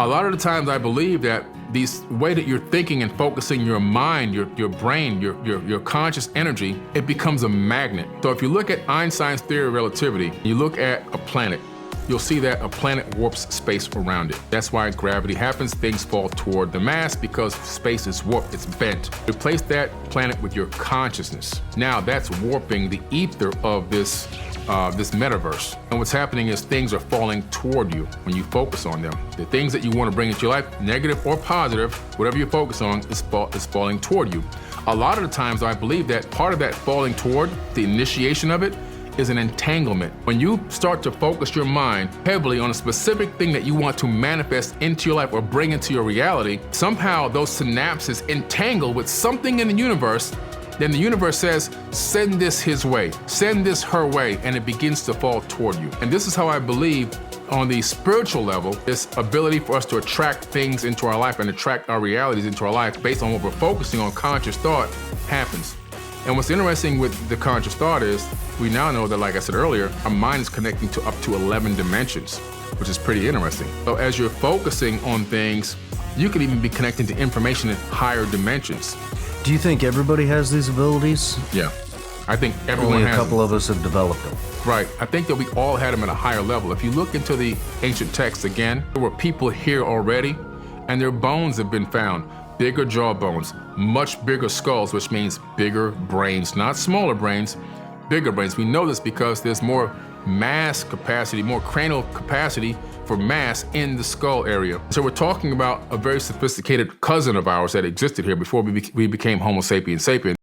A lot of the times I believe that these way that you're thinking and focusing your mind, your brain, your conscious energy, it becomes a magnet. So if you look at Einstein's theory of relativity, you look at a planet, you'll see that a planet warps space around it. That's why gravity happens. Things fall toward the mass because space is warped, it's bent. Replace that planet with your consciousness. Now that's warping the ether of this metaverse. And what's happening is things are falling toward you when you focus on them. The things that you want to bring into your life, negative or positive, whatever you focus on is falling toward you. A lot of the times I believe that part of that falling toward, the initiation of it, is an entanglement. When you start to focus your mind heavily on a specific thing that you want to manifest into your life or bring into your reality, somehow those synapses entangle with something in the universe. Then the universe says, send this his way, send this her way, and it begins to fall toward you. And this is how I believe on the spiritual level, this ability for us to attract things into our life and attract our realities into our life based on what we're focusing on, conscious thought, happens. And what's interesting with the conscious thought is, we now know that, like I said earlier, our mind is connecting to up to 11 dimensions, which is pretty interesting. So as you're focusing on things, you could even be connecting to information in higher dimensions. Do you think everybody has these abilities? Yeah, I think everyone Only a has couple them. of us have developed them. Right, I think that we all had them at a higher level. If you look into the ancient texts again, there were people here already, and their bones have been found. Bigger jaw bones, much bigger skulls, which means bigger brains, not smaller brains, bigger brains. We know this because there's more mass capacity, more cranial capacity for mass in the skull area. So we're talking about a very sophisticated cousin of ours that existed here before we became Homo sapiens sapiens.